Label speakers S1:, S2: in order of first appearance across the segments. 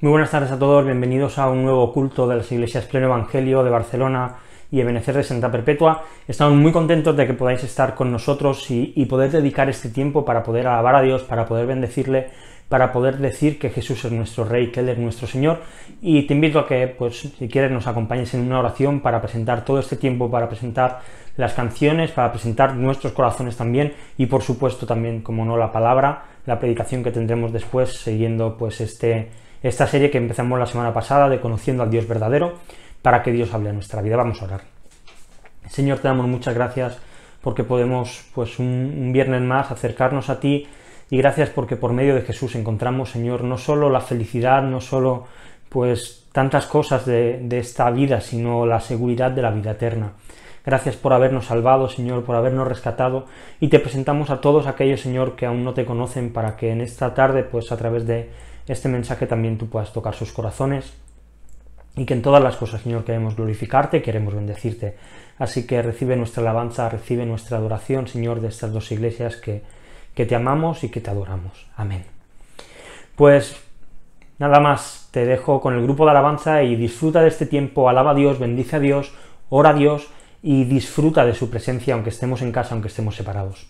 S1: Muy buenas tardes a todos, bienvenidos a un nuevo culto de las iglesias Pleno Evangelio de Barcelona y Ebenecer de Santa Perpetua. Estamos muy contentos de que podáis estar con nosotros y poder dedicar este tiempo para poder alabar a Dios, para poder bendecirle, para poder decir que Jesús es nuestro Rey, que Él es nuestro Señor. Y te invito a que, pues, si quieres, nos acompañes en una oración para presentar todo este tiempo, para presentar las canciones, para presentar nuestros corazones también y, por supuesto, también, como no, la palabra, la predicación que tendremos después, siguiendo pues esta serie que empezamos la semana pasada de Conociendo al Dios verdadero, para que Dios hable a nuestra vida. Vamos a orar. Señor, te damos muchas gracias porque podemos, pues, un viernes más acercarnos a ti, y gracias porque por medio de Jesús encontramos, Señor, no solo la felicidad, no solo pues tantas cosas de esta vida, sino la seguridad de la vida eterna. Gracias por habernos salvado, Señor, por habernos rescatado, y te presentamos a todos aquellos, Señor, que aún no te conocen, para que en esta tarde, pues a través de este mensaje también tú puedas tocar sus corazones, y que en todas las cosas, Señor, queremos glorificarte, queremos bendecirte. Así que recibe nuestra alabanza, recibe nuestra adoración, Señor, de estas dos iglesias que te amamos y que te adoramos. Amén. Pues nada más, te dejo con el grupo de alabanza y disfruta de este tiempo, alaba a Dios, bendice a Dios, ora a Dios y disfruta de su presencia, aunque estemos en casa, aunque estemos separados.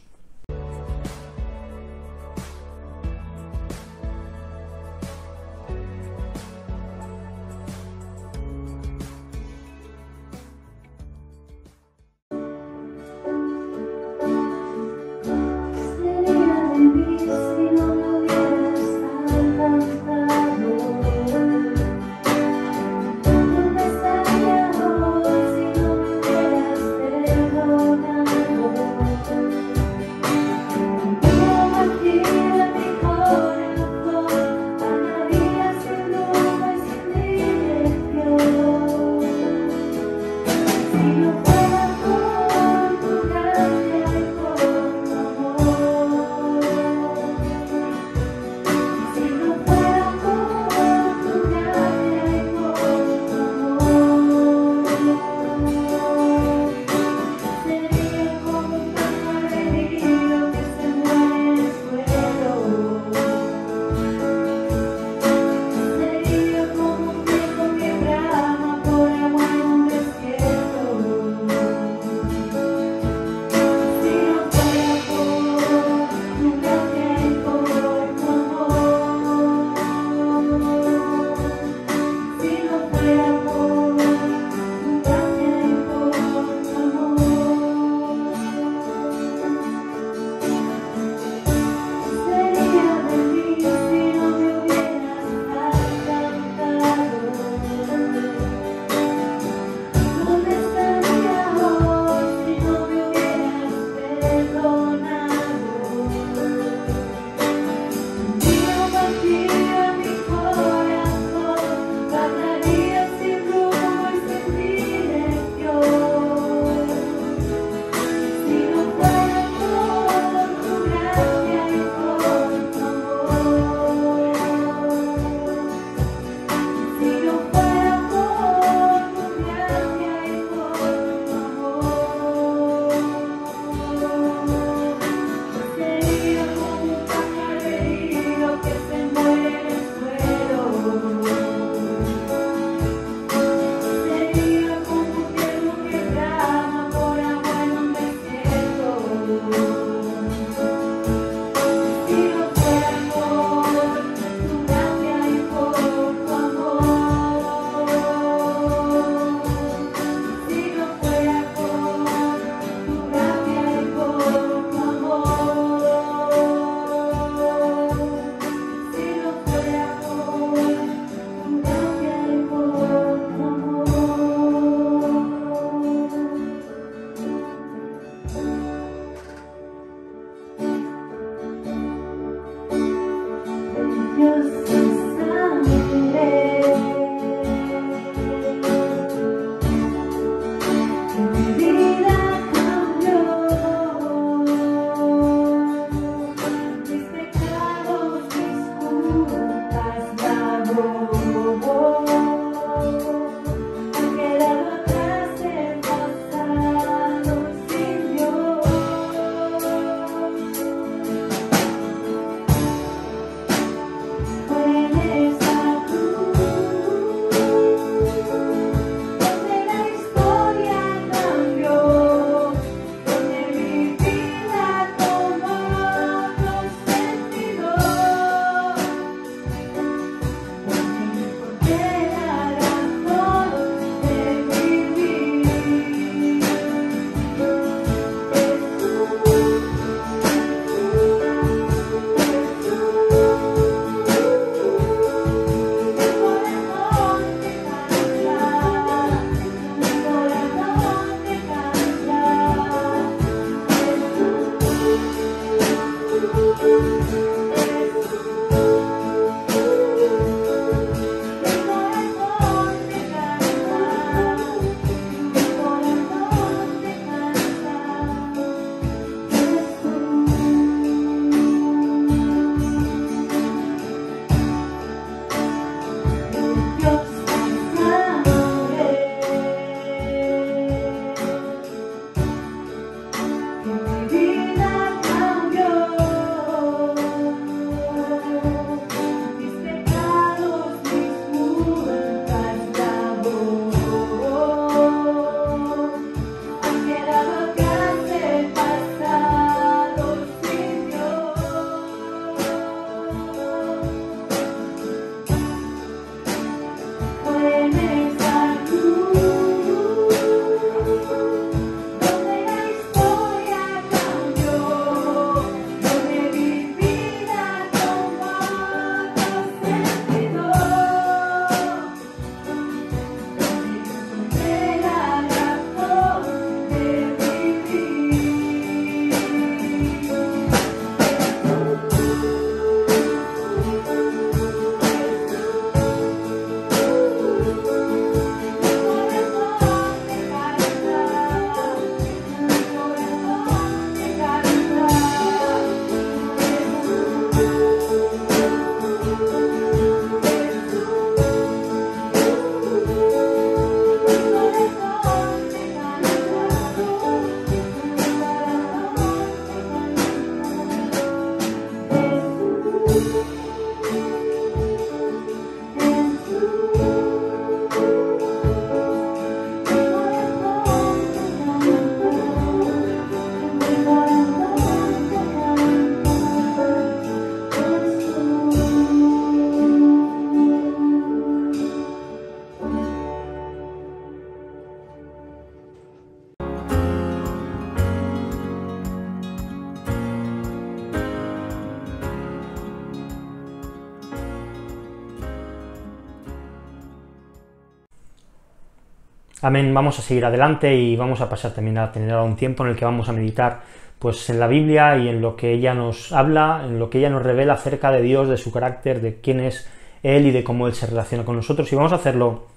S1: Amén. Vamos a seguir adelante y vamos a pasar también a tener un tiempo en el que vamos a meditar pues en la Biblia y en lo que ella nos habla, en lo que ella nos revela acerca de Dios, de su carácter, de quién es Él y de cómo Él se relaciona con nosotros. Y vamos a hacerlo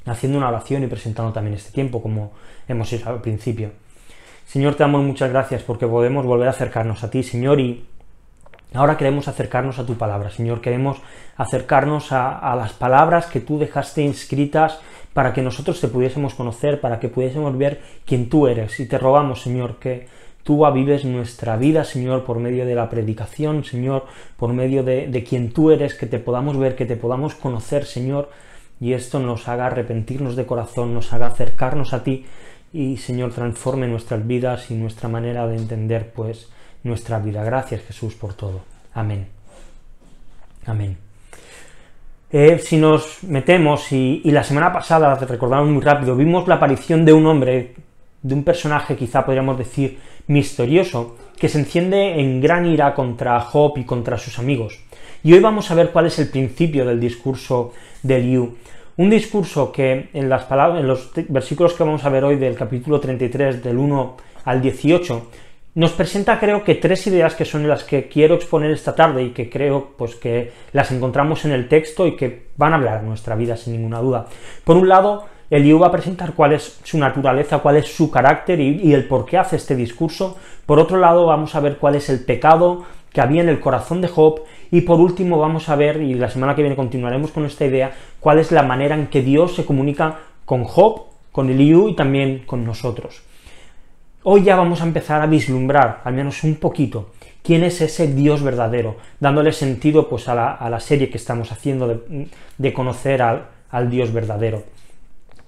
S1: haciendo una oración y presentando también este tiempo, como hemos hecho al principio. Señor, te damos muchas gracias porque podemos volver a acercarnos a ti, Señor, y ahora queremos acercarnos a tu palabra, Señor, queremos acercarnos a las palabras que tú dejaste inscritas para que nosotros te pudiésemos conocer, para que pudiésemos ver quién tú eres, y te rogamos, Señor, que tú avives nuestra vida, Señor, por medio de la predicación, Señor, por medio de quien tú eres, que te podamos ver, que te podamos conocer, Señor, y esto nos haga arrepentirnos de corazón, nos haga acercarnos a ti, y, Señor, transforme nuestras vidas y nuestra manera de entender, pues, nuestra vida. Gracias, Jesús, por todo. Amén. Amén. Si nos metemos, y la semana pasada, recordamos muy rápido, vimos la aparición de un hombre, de un personaje quizá podríamos decir misterioso, que se enciende en gran ira contra Job y contra sus amigos. Y hoy vamos a ver cuál es el principio del discurso de Eliú. Un discurso que en los versículos que vamos a ver hoy del capítulo 33, del 1 al 18, nos presenta, creo que, tres ideas que son las que quiero exponer esta tarde y que creo pues que las encontramos en el texto y que van a hablar en nuestra vida sin ninguna duda. Por un lado, Eliú va a presentar cuál es su naturaleza, cuál es su carácter y el por qué hace este discurso. Por otro lado, vamos a ver cuál es el pecado que había en el corazón de Job, y por último vamos a ver, y la semana que viene continuaremos con esta idea, cuál es la manera en que Dios se comunica con Job, con Eliú y también con nosotros. Hoy ya vamos a empezar a vislumbrar, al menos un poquito, quién es ese Dios verdadero, dándole sentido pues a la serie que estamos haciendo de conocer al Dios verdadero.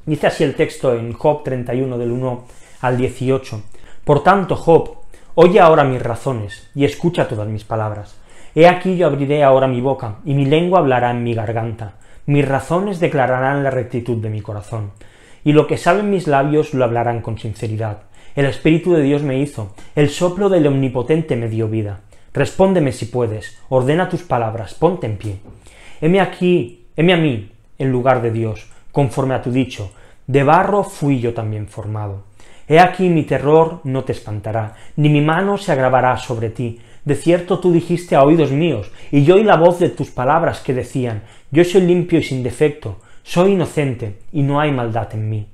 S1: Dice así el texto en Job 31, del 1 al 18. Por tanto, Job, oye ahora mis razones, y escucha todas mis palabras. He aquí yo abriré ahora mi boca, y mi lengua hablará en mi garganta. Mis razones declararán la rectitud de mi corazón, y lo que saben mis labios lo hablarán con sinceridad. El Espíritu de Dios me hizo, el soplo del Omnipotente me dio vida. Respóndeme si puedes, ordena tus palabras, ponte en pie. Heme a mí, en lugar de Dios, conforme a tu dicho, de barro fui yo también formado. He aquí mi terror no te espantará, ni mi mano se agravará sobre ti. De cierto tú dijiste a oídos míos, y yo oí la voz de tus palabras que decían, yo soy limpio y sin defecto, soy inocente, y no hay maldad en mí.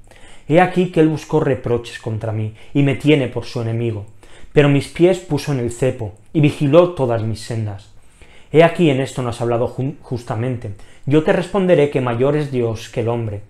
S1: He aquí que él buscó reproches contra mí, y me tiene por su enemigo. Pero mis pies puso en el cepo, y vigiló todas mis sendas. He aquí en esto no has hablado justamente. Yo te responderé que mayor es Dios que el hombre.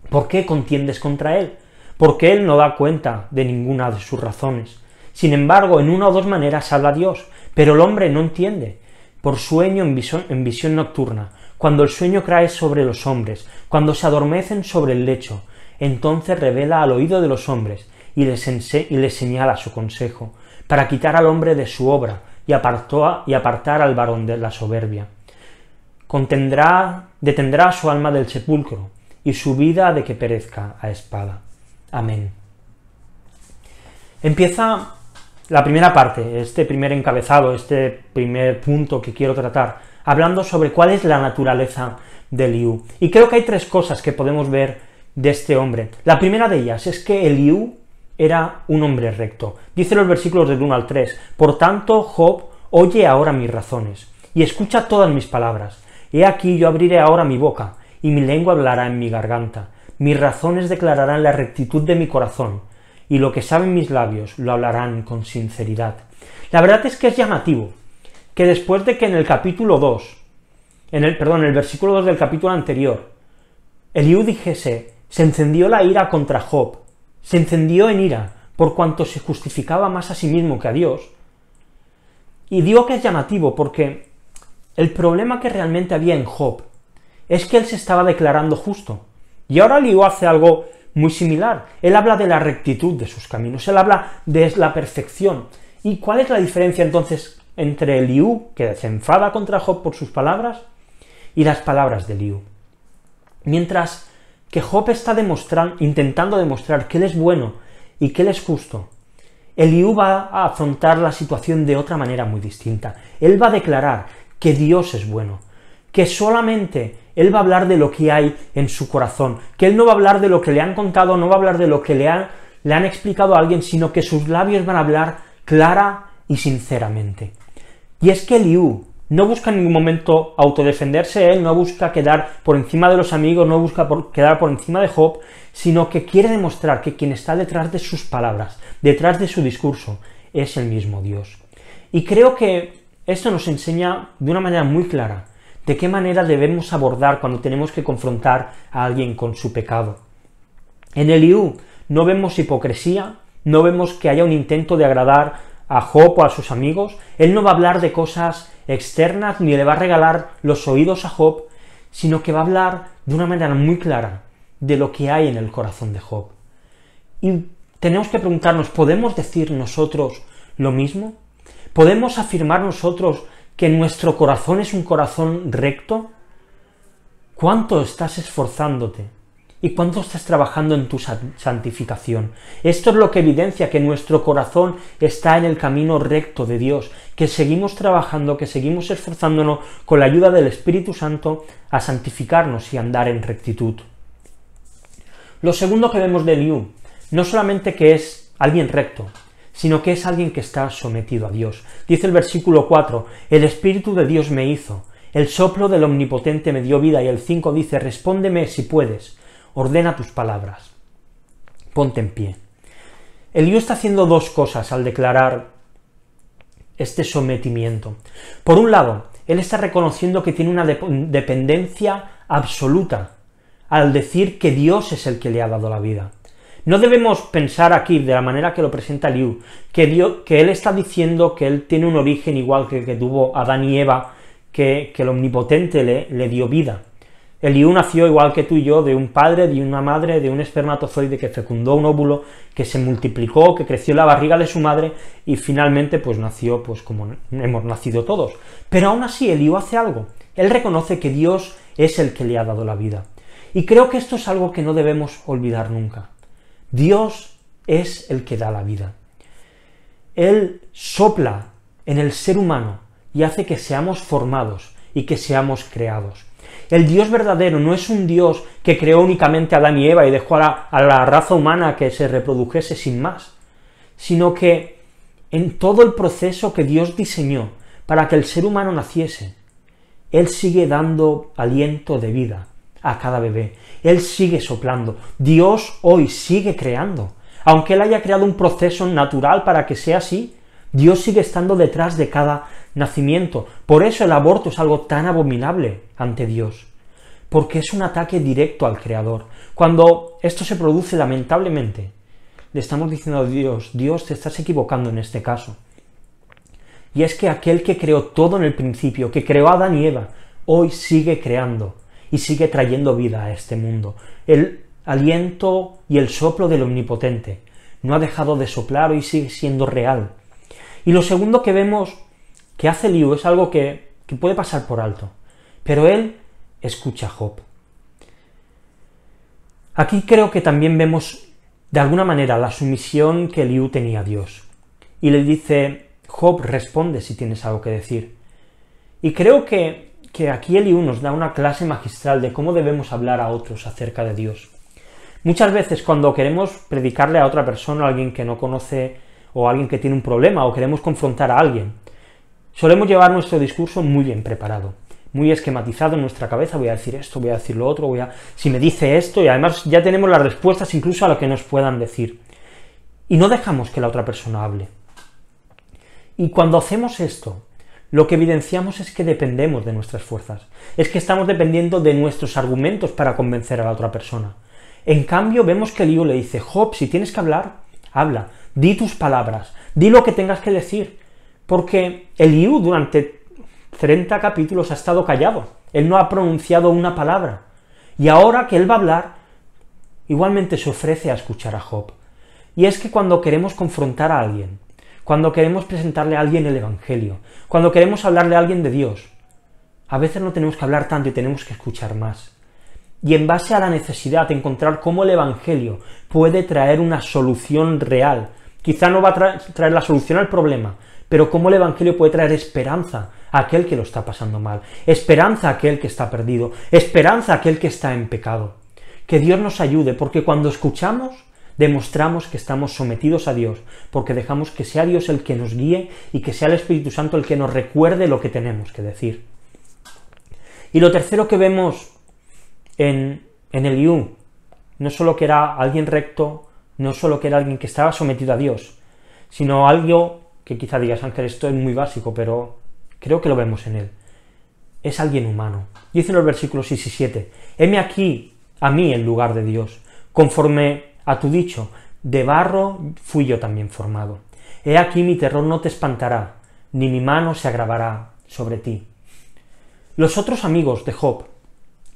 S1: ¿Por qué contiendes contra él? Porque él no da cuenta de ninguna de sus razones. Sin embargo, en una o dos maneras habla Dios, pero el hombre no entiende. Por sueño en visión nocturna, cuando el sueño cae sobre los hombres, cuando se adormecen sobre el lecho, entonces revela al oído de los hombres y les señala su consejo, para quitar al hombre de su obra y apartar al varón de la soberbia. Detendrá su alma del sepulcro y su vida de que perezca a espada. Amén. Empieza la primera parte, este primer encabezado, este primer punto que quiero tratar, hablando sobre cuál es la naturaleza de Eliú. Y creo que hay tres cosas que podemos ver de este hombre. La primera de ellas es que Eliú era un hombre recto. Dice los versículos del 1 al 3, por tanto, Job, oye ahora mis razones, y escucha todas mis palabras. He aquí yo abriré ahora mi boca, y mi lengua hablará en mi garganta. Mis razones declararán la rectitud de mi corazón, y lo que saben mis labios lo hablarán con sinceridad. La verdad es que es llamativo, que después de que en el capítulo 2, en el versículo 2 del capítulo anterior, Eliú dijese, se encendió la ira contra Job, se encendió en ira, por cuanto se justificaba más a sí mismo que a Dios. Y digo que es llamativo porque el problema que realmente había en Job es que él se estaba declarando justo. Y ahora Eliú hace algo muy similar. Él habla de la rectitud de sus caminos, él habla de la perfección. ¿Y cuál es la diferencia entonces entre Eliú, que se enfada contra Job por sus palabras, y las palabras de Eliú? Mientras que Job está intentando demostrar que él es bueno y que él es justo, Eliú va a afrontar la situación de otra manera muy distinta. Él va a declarar que Dios es bueno, que solamente Él va a hablar de lo que hay en su corazón, que él no va a hablar de lo que le han contado, no va a hablar de lo que le han explicado a alguien, sino que sus labios van a hablar clara y sinceramente. Y es que Eliú no busca en ningún momento autodefenderse, él no busca quedar por encima de los amigos, no busca quedar por encima de Job, sino que quiere demostrar que quien está detrás de sus palabras, detrás de su discurso, es el mismo Dios. Y creo que esto nos enseña de una manera muy clara de qué manera debemos abordar cuando tenemos que confrontar a alguien con su pecado. En Eliú no vemos hipocresía, no vemos que haya un intento de agradar a Job o a sus amigos, él no va a hablar de cosas externas ni le va a regalar los oídos a Job, sino que va a hablar de una manera muy clara de lo que hay en el corazón de Job. Y tenemos que preguntarnos, ¿podemos decir nosotros lo mismo? ¿Podemos afirmar nosotros que nuestro corazón es un corazón recto? ¿Cuánto estás esforzándote? ¿Y cuánto estás trabajando en tu santificación? Esto es lo que evidencia que nuestro corazón está en el camino recto de Dios, que seguimos trabajando, que seguimos esforzándonos con la ayuda del Espíritu Santo a santificarnos y andar en rectitud. Lo segundo que vemos de Eliú, no solamente que es alguien recto, sino que es alguien que está sometido a Dios. Dice el versículo 4, el Espíritu de Dios me hizo, el soplo del Omnipotente me dio vida, y el 5 dice, respóndeme si puedes, ordena tus palabras, ponte en pie. Eliú está haciendo dos cosas al declarar este sometimiento. Por un lado, él está reconociendo que tiene una dependencia absoluta al decir que Dios es el que le ha dado la vida. No debemos pensar aquí, de la manera que lo presenta Eliú, que él está diciendo que él tiene un origen igual que tuvo Adán y Eva, que el Omnipotente le dio vida. Eliú nació igual que tú y yo, de un padre, de una madre, de un espermatozoide que fecundó un óvulo, que se multiplicó, que creció en la barriga de su madre y finalmente pues nació pues como hemos nacido todos. Pero aún así Eliú hace algo. Él reconoce que Dios es el que le ha dado la vida. Y creo que esto es algo que no debemos olvidar nunca. Dios es el que da la vida. Él sopla en el ser humano y hace que seamos formados y que seamos creados. El Dios verdadero no es un Dios que creó únicamente a Adán y Eva y dejó a la raza humana que se reprodujese sin más, sino que en todo el proceso que Dios diseñó para que el ser humano naciese, Él sigue dando aliento de vida a cada bebé. Él sigue soplando. Dios hoy sigue creando. Aunque Él haya creado un proceso natural para que sea así, Dios sigue estando detrás de cada nacimiento. Por eso el aborto es algo tan abominable ante Dios, porque es un ataque directo al Creador. Cuando esto se produce, lamentablemente, le estamos diciendo a Dios, Dios, te estás equivocando en este caso. Y es que aquel que creó todo en el principio, que creó a Adán y Eva, hoy sigue creando y sigue trayendo vida a este mundo. El aliento y el soplo del Omnipotente no ha dejado de soplar y sigue siendo real. Y lo segundo que vemos que hace Eliú es algo que puede pasar por alto, pero él escucha a Job. Aquí creo que también vemos de alguna manera la sumisión que Eliú tenía a Dios. Y le dice, Job, responde si tienes algo que decir. Y creo que aquí Eliú nos da una clase magistral de cómo debemos hablar a otros acerca de Dios. Muchas veces cuando queremos predicarle a otra persona, a alguien que no conoce o a alguien que tiene un problema, o queremos confrontar a alguien, solemos llevar nuestro discurso muy bien preparado, muy esquematizado en nuestra cabeza, voy a decir esto, voy a decir lo otro, si me dice esto, y además ya tenemos las respuestas incluso a lo que nos puedan decir. Y no dejamos que la otra persona hable. Y cuando hacemos esto, lo que evidenciamos es que dependemos de nuestras fuerzas, es que estamos dependiendo de nuestros argumentos para convencer a la otra persona. En cambio, vemos que Eliú le dice, Job, si tienes que hablar, habla, di tus palabras, di lo que tengas que decir, porque Eliú durante 30 capítulos ha estado callado, él no ha pronunciado una palabra, y ahora que él va a hablar, igualmente se ofrece a escuchar a Job. Y es que cuando queremos confrontar a alguien, cuando queremos presentarle a alguien el Evangelio, cuando queremos hablarle a alguien de Dios, a veces no tenemos que hablar tanto y tenemos que escuchar más. Y en base a la necesidad de encontrar cómo el Evangelio puede traer una solución real, quizá no va a traer la solución al problema, pero cómo el Evangelio puede traer esperanza a aquel que lo está pasando mal, esperanza a aquel que está perdido, esperanza a aquel que está en pecado. Que Dios nos ayude, porque cuando escuchamos, demostramos que estamos sometidos a Dios, porque dejamos que sea Dios el que nos guíe y que sea el Espíritu Santo el que nos recuerde lo que tenemos que decir. Y lo tercero que vemos en Eliú, no solo que era alguien recto, no solo que era alguien que estaba sometido a Dios, sino algo que quizá digas, Ángel, esto es muy básico, pero creo que lo vemos en él. Es alguien humano. Dice en los versículos 6 y 7, heme aquí a mí en lugar de Dios, conforme a tu dicho, de barro fui yo también formado. He aquí mi terror no te espantará, ni mi mano se agravará sobre ti. Los otros amigos de Job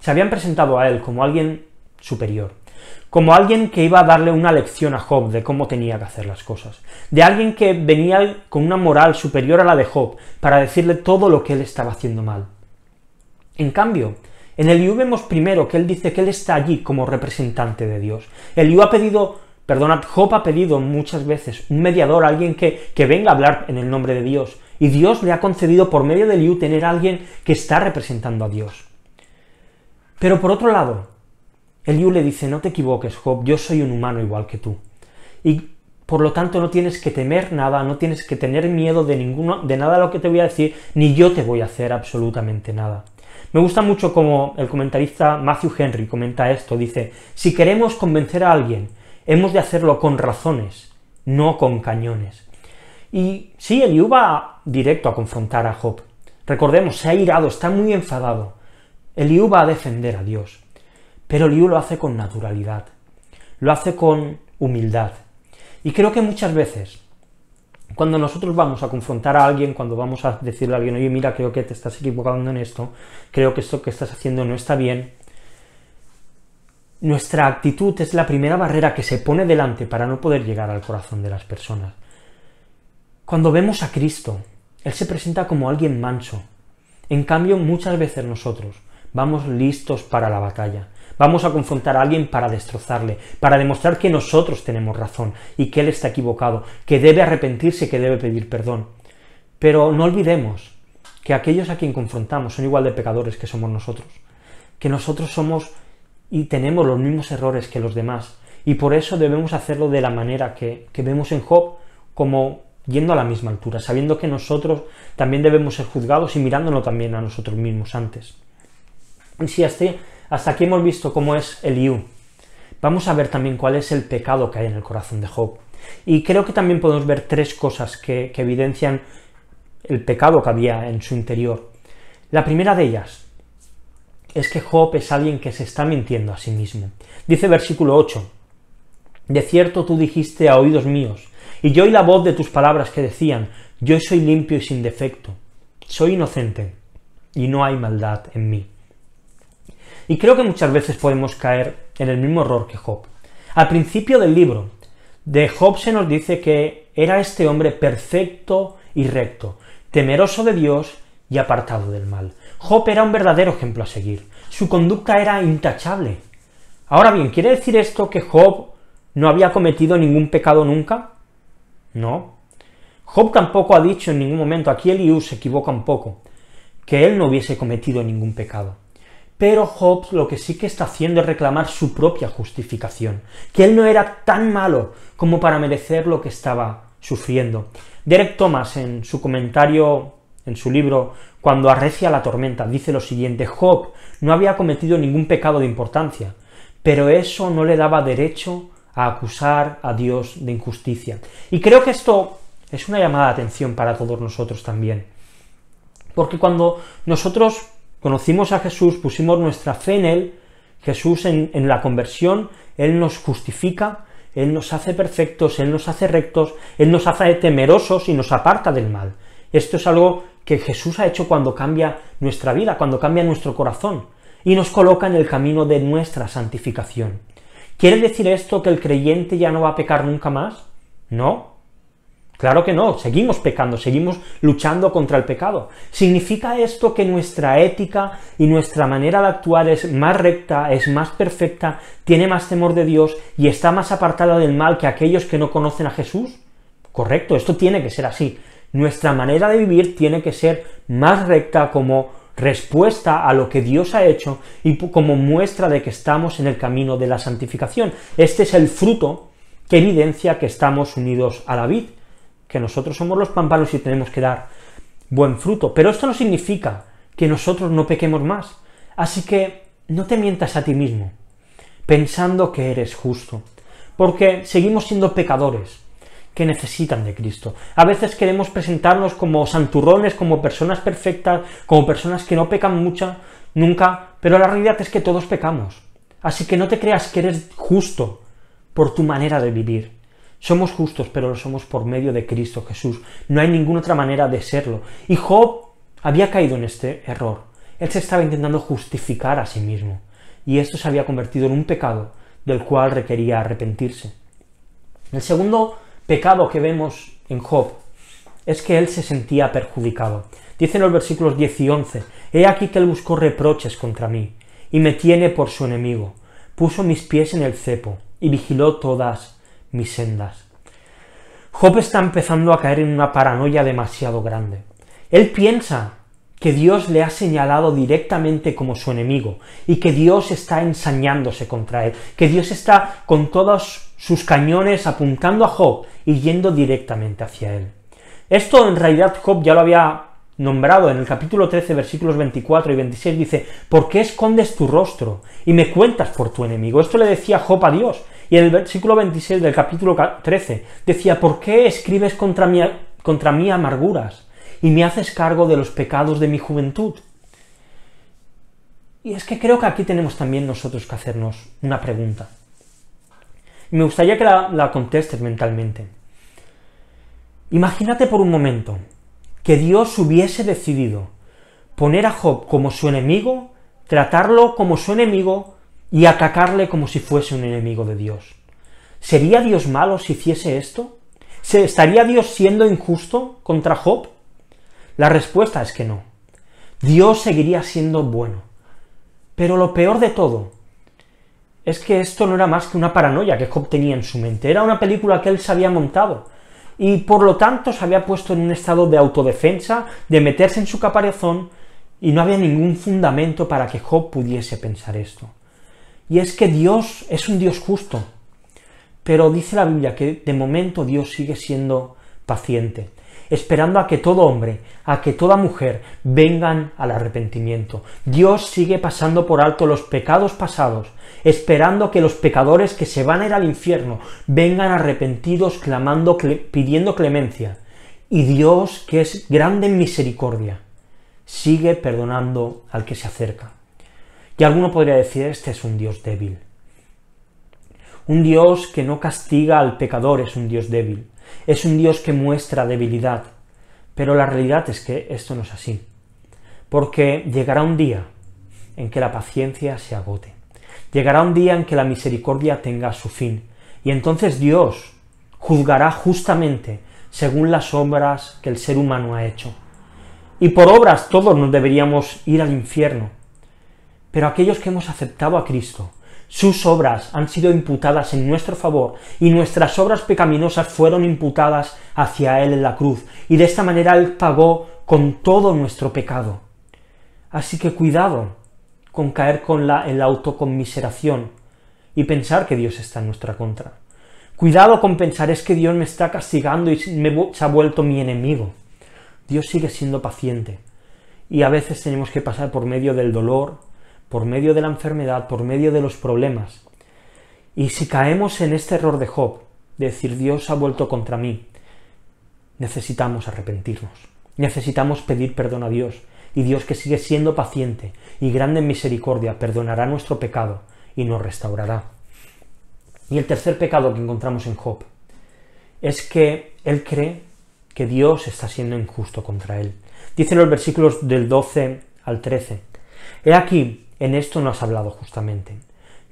S1: se habían presentado a él como alguien superior, como alguien que iba a darle una lección a Job de cómo tenía que hacer las cosas, de alguien que venía con una moral superior a la de Job para decirle todo lo que él estaba haciendo mal. En cambio, en Eliú vemos primero que él dice que él está allí como representante de Dios. Job ha pedido muchas veces un mediador, alguien que venga a hablar en el nombre de Dios, y Dios le ha concedido por medio de Eliú tener a alguien que está representando a Dios. Pero por otro lado, Eliú le dice, no te equivoques, Job, yo soy un humano igual que tú, y por lo tanto no tienes que temer nada, no tienes que tener miedo de nada de lo que te voy a decir, ni yo te voy a hacer absolutamente nada. Me gusta mucho como el comentarista Matthew Henry comenta esto, dice, si queremos convencer a alguien, hemos de hacerlo con razones, no con cañones. Y sí, Eliú va directo a confrontar a Job. Recordemos, se ha irado, está muy enfadado. Eliú va a defender a Dios, pero Eliú lo hace con naturalidad, lo hace con humildad. Y creo que muchas veces, cuando nosotros vamos a confrontar a alguien, cuando vamos a decirle a alguien, oye, mira, creo que te estás equivocando en esto, creo que esto que estás haciendo no está bien, nuestra actitud es la primera barrera que se pone delante para no poder llegar al corazón de las personas. Cuando vemos a Cristo, Él se presenta como alguien manso. En cambio, muchas veces nosotros vamos listos para la batalla. Vamos a confrontar a alguien para destrozarle, para demostrar que nosotros tenemos razón y que él está equivocado, que debe arrepentirse, que debe pedir perdón. Pero no olvidemos que aquellos a quien confrontamos son igual de pecadores que somos nosotros, que nosotros somos y tenemos los mismos errores que los demás, y por eso debemos hacerlo de la manera que vemos en Job, como yendo a la misma altura, sabiendo que nosotros también debemos ser juzgados y mirándonos también a nosotros mismos antes. Y si hasta aquí hemos visto cómo es Eliú, vamos a ver también cuál es el pecado que hay en el corazón de Job. Y creo que también podemos ver tres cosas que evidencian el pecado que había en su interior. La primera de ellas es que Job es alguien que se está mintiendo a sí mismo. Dice versículo 8, de cierto tú dijiste a oídos míos, y yo oí la voz de tus palabras que decían, yo soy limpio y sin defecto, soy inocente, y no hay maldad en mí. Y creo que muchas veces podemos caer en el mismo error que Job. Al principio del libro de Job se nos dice que era este hombre perfecto y recto, temeroso de Dios y apartado del mal. Job era un verdadero ejemplo a seguir. Su conducta era intachable. Ahora bien, ¿quiere decir esto que Job no había cometido ningún pecado nunca? No. Job tampoco ha dicho en ningún momento, aquí Eliú se equivoca un poco, que él no hubiese cometido ningún pecado. Pero Job lo que sí que está haciendo es reclamar su propia justificación, que él no era tan malo como para merecer lo que estaba sufriendo. Derek Thomas, en su comentario, en su libro, Cuando arrecia la tormenta, dice lo siguiente, Job no había cometido ningún pecado de importancia, pero eso no le daba derecho a acusar a Dios de injusticia. Y creo que esto es una llamada de atención para todos nosotros también, porque cuando nosotros conocimos a Jesús, pusimos nuestra fe en Él, Jesús en la conversión, Él nos justifica, Él nos hace perfectos, Él nos hace rectos, Él nos hace temerosos y nos aparta del mal. Esto es algo que Jesús ha hecho cuando cambia nuestra vida, cuando cambia nuestro corazón, y nos coloca en el camino de nuestra santificación. ¿Quiere decir esto que el creyente ya no va a pecar nunca más? No. Claro que no, seguimos pecando, seguimos luchando contra el pecado. ¿Significa esto que nuestra ética y nuestra manera de actuar es más recta, es más perfecta, tiene más temor de Dios y está más apartada del mal que aquellos que no conocen a Jesús? Correcto, esto tiene que ser así. Nuestra manera de vivir tiene que ser más recta, como respuesta a lo que Dios ha hecho y como muestra de que estamos en el camino de la santificación. Este es el fruto que evidencia que estamos unidos a la vid, que nosotros somos los pámpanos y tenemos que dar buen fruto. Pero esto no significa que nosotros no pequemos más. Así que no te mientas a ti mismo, pensando que eres justo, porque seguimos siendo pecadores que necesitan de Cristo. A veces queremos presentarnos como santurrones, como personas perfectas, como personas que no pecan nunca, pero la realidad es que todos pecamos. Así que no te creas que eres justo por tu manera de vivir. Somos justos, pero lo somos por medio de Cristo Jesús. No hay ninguna otra manera de serlo. Y Job había caído en este error. Él se estaba intentando justificar a sí mismo, y esto se había convertido en un pecado del cual requería arrepentirse. El segundo pecado que vemos en Job es que él se sentía perjudicado. Dice en los versículos 10 y 11, «He aquí que él buscó reproches contra mí, y me tiene por su enemigo. Puso mis pies en el cepo, y vigiló todas mis sendas». Job está empezando a caer en una paranoia demasiado grande. Él piensa que Dios le ha señalado directamente como su enemigo, y que Dios está ensañándose contra él, que Dios está con todos sus cañones apuntando a Job y yendo directamente hacia él. Esto en realidad Job ya lo había nombrado en el capítulo 13, versículos 24 y 26, dice, «¿Por qué escondes tu rostro y me cuentas por tu enemigo?». Esto le decía Job a Dios, y en el versículo 26 del capítulo 13 decía, «¿Por qué escribes contra mí amarguras y me haces cargo de los pecados de mi juventud?». Y es que creo que aquí tenemos también nosotros que hacernos una pregunta. Y me gustaría que la contestes mentalmente. Imagínate por un momento que Dios hubiese decidido poner a Job como su enemigo, tratarlo como su enemigo y atacarle como si fuese un enemigo de Dios. ¿Sería Dios malo si hiciese esto? ¿Estaría Dios siendo injusto contra Job? La respuesta es que no. Dios seguiría siendo bueno. Pero lo peor de todo es que esto no era más que una paranoia que Job tenía en su mente. Era una película que él se había montado, y por lo tanto se había puesto en un estado de autodefensa, de meterse en su caparazón, y no había ningún fundamento para que Job pudiese pensar esto. Y es que Dios es un Dios justo, pero dice la Biblia que de momento Dios sigue siendo paciente, esperando a que todo hombre, a que toda mujer vengan al arrepentimiento. Dios sigue pasando por alto los pecados pasados, esperando que los pecadores que se van a ir al infierno vengan arrepentidos, clamando, pidiendo clemencia. Y Dios, que es grande en misericordia, sigue perdonando al que se acerca. Y alguno podría decir, este es un Dios débil. Un Dios que no castiga al pecador es un Dios débil. Es un Dios que muestra debilidad, pero la realidad es que esto no es así, porque llegará un día en que la paciencia se agote, llegará un día en que la misericordia tenga su fin, y entonces Dios juzgará justamente según las obras que el ser humano ha hecho. Y por obras todos nos deberíamos ir al infierno, pero aquellos que hemos aceptado a Cristo, sus obras han sido imputadas en nuestro favor, y nuestras obras pecaminosas fueron imputadas hacia Él en la cruz, y de esta manera Él pagó con todo nuestro pecado. Así que cuidado con caer en la autoconmiseración y pensar que Dios está en nuestra contra. Cuidado con pensar, es que Dios me está castigando y se ha vuelto mi enemigo. Dios sigue siendo paciente, y a veces tenemos que pasar por medio del dolor, por medio de la enfermedad, por medio de los problemas. Y si caemos en este error de Job, de decir Dios ha vuelto contra mí, necesitamos arrepentirnos, necesitamos pedir perdón a Dios, y Dios, que sigue siendo paciente y grande en misericordia, perdonará nuestro pecado y nos restaurará. Y el tercer pecado que encontramos en Job es que él cree que Dios está siendo injusto contra él. Dicen los versículos del 12 al 13, «He aquí, en esto no has hablado justamente.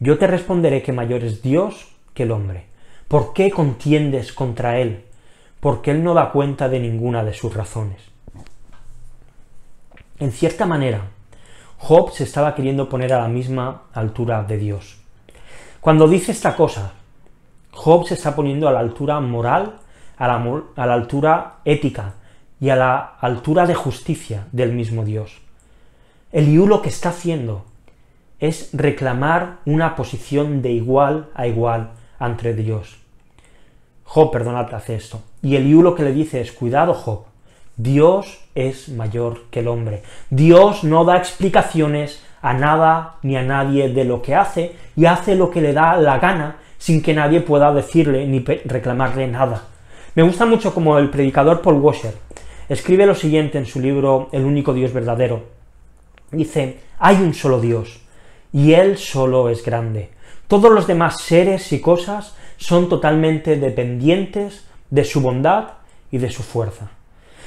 S1: Yo te responderé que mayor es Dios que el hombre. ¿Por qué contiendes contra él? Porque él no da cuenta de ninguna de sus razones». En cierta manera, Job se estaba queriendo poner a la misma altura de Dios. Cuando dice esta cosa, Job se está poniendo a la altura moral, a la altura ética y a la altura de justicia del mismo Dios. Eliú lo que está haciendo es reclamar una posición de igual a igual ante Dios. Job, perdonad, hace esto. Y Eliú lo que le dice es, cuidado Job, Dios es mayor que el hombre. Dios no da explicaciones a nada ni a nadie de lo que hace, y hace lo que le da la gana sin que nadie pueda decirle ni reclamarle nada. Me gusta mucho como el predicador Paul Washer escribe lo siguiente en su libro El único Dios verdadero. Dice, hay un solo Dios, y Él solo es grande. Todos los demás seres y cosas son totalmente dependientes de su bondad y de su fuerza.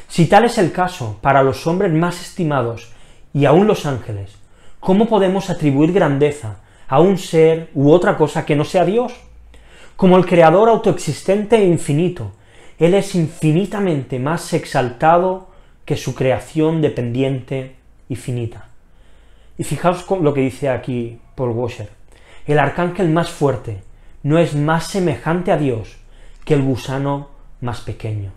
S1: Si tal es el caso para los hombres más estimados y aún los ángeles, ¿cómo podemos atribuir grandeza a un ser u otra cosa que no sea Dios? Como el Creador autoexistente e infinito, Él es infinitamente más exaltado que su creación dependiente y finita. Y fijaos lo que dice aquí Paul Washer. El arcángel más fuerte no es más semejante a Dios que el gusano más pequeño.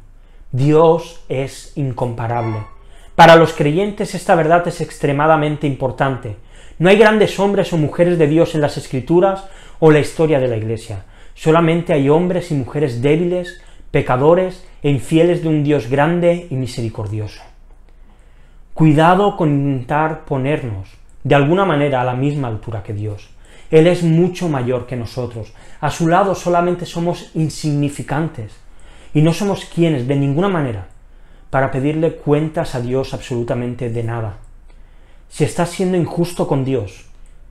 S1: Dios es incomparable. Para los creyentes esta verdad es extremadamente importante. No hay grandes hombres o mujeres de Dios en las Escrituras o la historia de la Iglesia. Solamente hay hombres y mujeres débiles, pecadores e infieles de un Dios grande y misericordioso. Cuidado con intentar ponernos de alguna manera a la misma altura que Dios. Él es mucho mayor que nosotros. A su lado solamente somos insignificantes y no somos quienes, de ninguna manera, para pedirle cuentas a Dios absolutamente de nada. Si estás siendo injusto con Dios,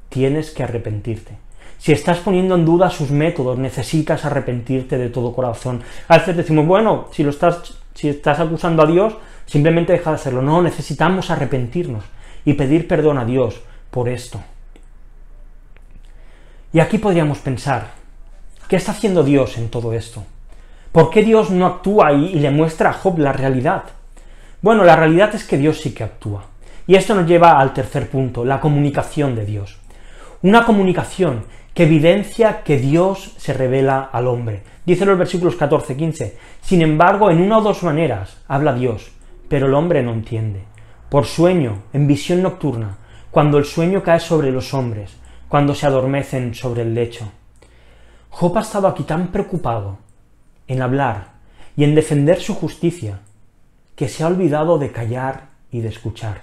S1: tienes que arrepentirte. Si estás poniendo en duda sus métodos, necesitas arrepentirte de todo corazón. A veces decimos, bueno, si estás acusando a Dios, simplemente deja de hacerlo. No, necesitamos arrepentirnos y pedir perdón a Dios por esto. Y aquí podríamos pensar, ¿qué está haciendo Dios en todo esto? ¿Por qué Dios no actúa y le muestra a Job la realidad? Bueno, la realidad es que Dios sí que actúa. Y esto nos lleva al tercer punto, la comunicación de Dios. Una comunicación que evidencia que Dios se revela al hombre. Dice en los versículos 14 y 15, sin embargo, en una o dos maneras habla Dios, pero el hombre no entiende. Por sueño, en visión nocturna, cuando el sueño cae sobre los hombres, cuando se adormecen sobre el lecho. Job ha estado aquí tan preocupado en hablar y en defender su justicia, que se ha olvidado de callar y de escuchar.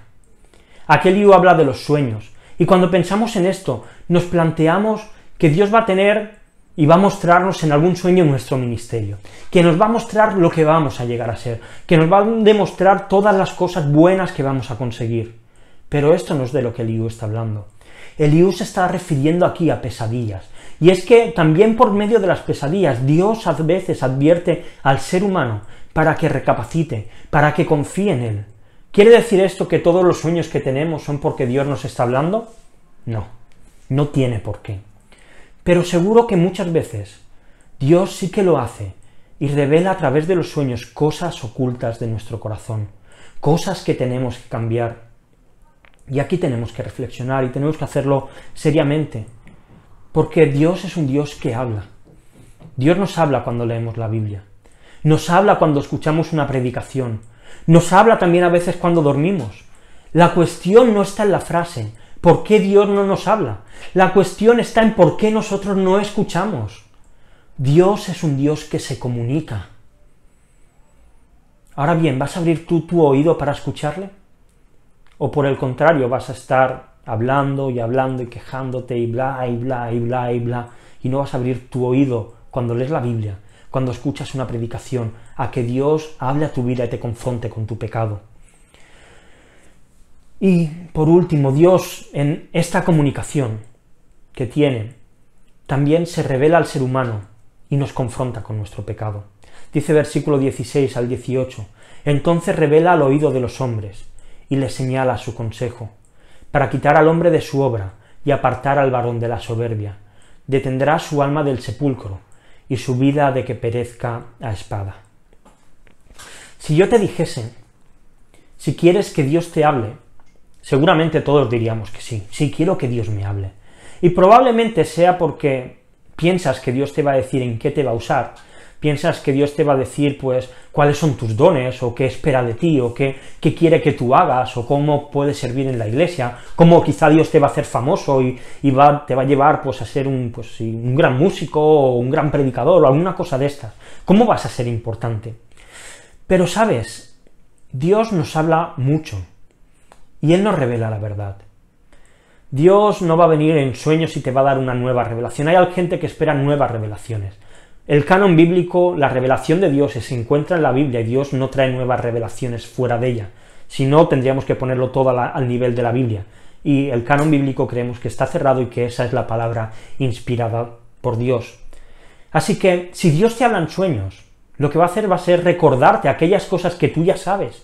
S1: Aquí Eliú habla de los sueños, y cuando pensamos en esto, nos planteamos que Dios va a tener y va a mostrarnos en algún sueño nuestro ministerio, que nos va a mostrar lo que vamos a llegar a ser, que nos va a demostrar todas las cosas buenas que vamos a conseguir. Pero esto no es de lo que Eliú está hablando. Eliú se está refiriendo aquí a pesadillas, y es que también por medio de las pesadillas Dios a veces advierte al ser humano para que recapacite, para que confíe en Él. ¿Quiere decir esto que todos los sueños que tenemos son porque Dios nos está hablando? No, no tiene por qué. Pero seguro que muchas veces Dios sí que lo hace y revela a través de los sueños cosas ocultas de nuestro corazón, cosas que tenemos que cambiar. Y aquí tenemos que reflexionar y tenemos que hacerlo seriamente, porque Dios es un Dios que habla. Dios nos habla cuando leemos la Biblia, nos habla cuando escuchamos una predicación, nos habla también a veces cuando dormimos. La cuestión no está en la frase, ¿por qué Dios no nos habla? La cuestión está en por qué nosotros no escuchamos. Dios es un Dios que se comunica. Ahora bien, ¿vas a abrir tú tu oído para escucharle? ¿O por el contrario vas a estar hablando y quejándote y bla, y bla, y bla, y bla, y no vas a abrir tu oído cuando lees la Biblia, cuando escuchas una predicación, a que Dios hable a tu vida y te confronte con tu pecado? Y, por último, Dios, en esta comunicación que tiene, también se revela al ser humano y nos confronta con nuestro pecado. Dice versículo 16 al 18, entonces revela al oído de los hombres, y le señala su consejo, para quitar al hombre de su obra y apartar al varón de la soberbia. Detendrá su alma del sepulcro y su vida de que perezca a espada. Si yo te dijese, si quieres que Dios te hable, seguramente todos diríamos que sí, sí quiero que Dios me hable. Y probablemente sea porque piensas que Dios te va a decir en qué te va a usar, piensas que Dios te va a decir, pues, cuáles son tus dones, o qué espera de ti, o qué quiere que tú hagas, o cómo puedes servir en la iglesia, cómo quizá Dios te va a hacer famoso y te va a llevar, pues, a ser un gran músico, o un gran predicador, o alguna cosa de estas. ¿Cómo vas a ser importante? Pero, ¿sabes? Dios nos habla mucho, y Él nos revela la verdad. Dios no va a venir en sueños y te va a dar una nueva revelación. Hay gente que espera nuevas revelaciones. El canon bíblico, la revelación de Dios se encuentra en la Biblia, y Dios no trae nuevas revelaciones fuera de ella. Si no, tendríamos que ponerlo todo al nivel de la Biblia. Y el canon bíblico creemos que está cerrado y que esa es la palabra inspirada por Dios. Así que, si Dios te habla en sueños, lo que va a hacer va a ser recordarte aquellas cosas que tú ya sabes,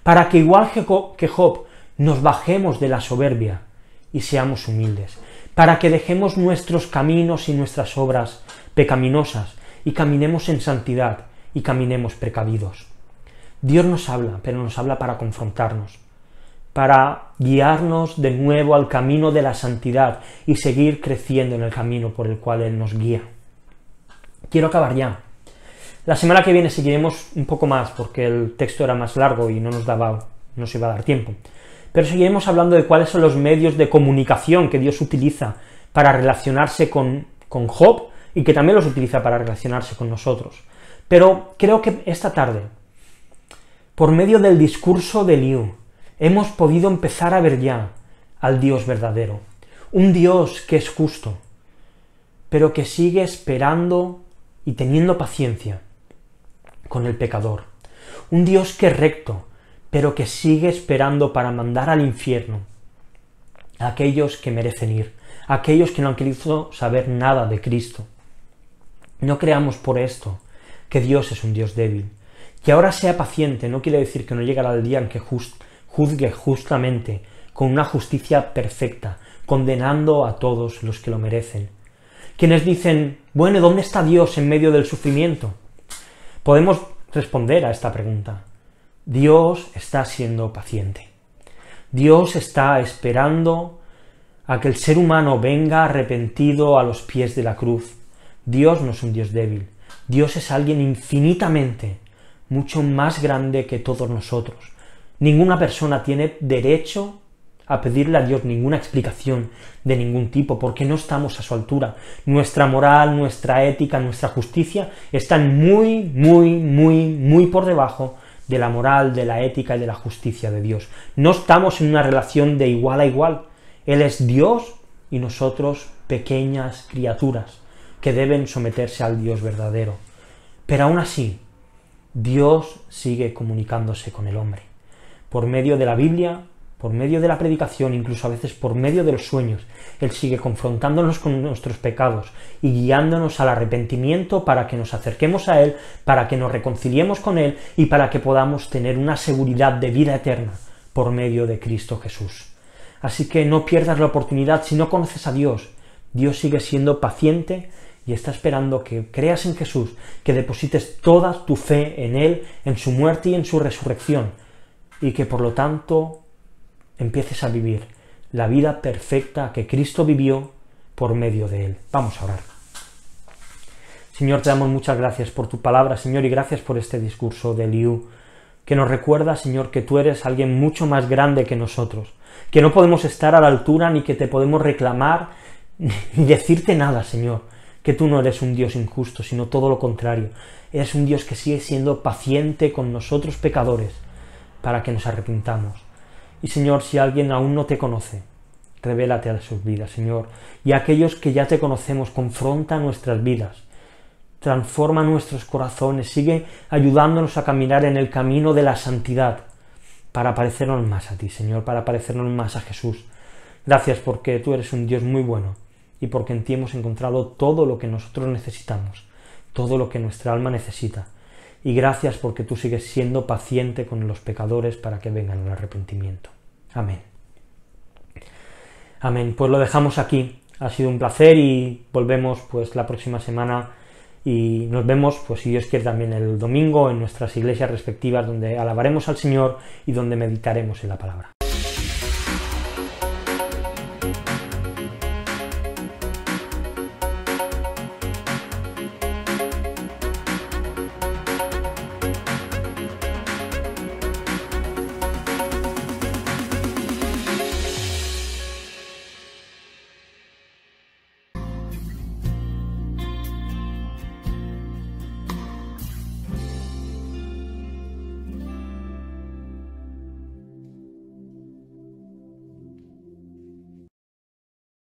S1: para que igual que Job, nos bajemos de la soberbia y seamos humildes, para que dejemos nuestros caminos y nuestras obras pecaminosas y caminemos en santidad y caminemos precavidos. Dios nos habla, pero nos habla para confrontarnos, para guiarnos de nuevo al camino de la santidad y seguir creciendo en el camino por el cual Él nos guía. Quiero acabar ya. La semana que viene seguiremos un poco más, porque el texto era más largo y no nos iba a dar tiempo. Pero seguiremos hablando de cuáles son los medios de comunicación que Dios utiliza para relacionarse con Job, y que también los utiliza para relacionarse con nosotros. Pero creo que esta tarde, por medio del discurso de Eliú, hemos podido empezar a ver ya al Dios verdadero. Un Dios que es justo, pero que sigue esperando y teniendo paciencia con el pecador. Un Dios que es recto, pero que sigue esperando para mandar al infierno a aquellos que merecen ir, a aquellos que no han querido saber nada de Cristo. No creamos por esto que Dios es un Dios débil. Que ahora sea paciente no quiere decir que no llegará el día en que juzgue justamente, con una justicia perfecta, condenando a todos los que lo merecen. Quienes dicen, bueno, ¿dónde está Dios en medio del sufrimiento? Podemos responder a esta pregunta. Dios está siendo paciente. Dios está esperando a que el ser humano venga arrepentido a los pies de la cruz. Dios no es un Dios débil. Dios es alguien infinitamente, mucho más grande que todos nosotros. Ninguna persona tiene derecho a pedirle a Dios ninguna explicación de ningún tipo, porque no estamos a su altura. Nuestra moral, nuestra ética, nuestra justicia están muy por debajo de la moral, de la ética y de la justicia de Dios. No estamos en una relación de igual a igual. Él es Dios y nosotros pequeñas criaturas que deben someterse al Dios verdadero. Pero aún así, Dios sigue comunicándose con el hombre, por medio de la Biblia, por medio de la predicación, incluso a veces por medio de los sueños. Él sigue confrontándonos con nuestros pecados y guiándonos al arrepentimiento para que nos acerquemos a Él, para que nos reconciliemos con Él y para que podamos tener una seguridad de vida eterna por medio de Cristo Jesús. Así que no pierdas la oportunidad. Si no conoces a Dios, Dios sigue siendo paciente y está esperando que creas en Jesús, que deposites toda tu fe en Él, en su muerte y en su resurrección, y que por lo tanto empieces a vivir la vida perfecta que Cristo vivió por medio de Él. Vamos a orar. Señor, te damos muchas gracias por tu palabra, Señor, y gracias por este discurso de Eliú, que nos recuerda, Señor, que tú eres alguien mucho más grande que nosotros, que no podemos estar a la altura ni que te podemos reclamar ni decirte nada, Señor, que tú no eres un Dios injusto, sino todo lo contrario. Eres un Dios que sigue siendo paciente con nosotros pecadores para que nos arrepintamos. Y Señor, si alguien aún no te conoce, revélate a sus vidas, Señor. Y a aquellos que ya te conocemos, confronta nuestras vidas, transforma nuestros corazones, sigue ayudándonos a caminar en el camino de la santidad, para parecernos más a ti, Señor, para parecernos más a Jesús. Gracias porque tú eres un Dios muy bueno, y porque en ti hemos encontrado todo lo que nosotros necesitamos, todo lo que nuestra alma necesita. Y gracias porque tú sigues siendo paciente con los pecadores para que vengan al arrepentimiento. Amén. Amén. Pues lo dejamos aquí. Ha sido un placer y volvemos pues la próxima semana y nos vemos, pues si Dios quiere, también el domingo en nuestras iglesias respectivas, donde alabaremos al Señor y donde meditaremos en la palabra.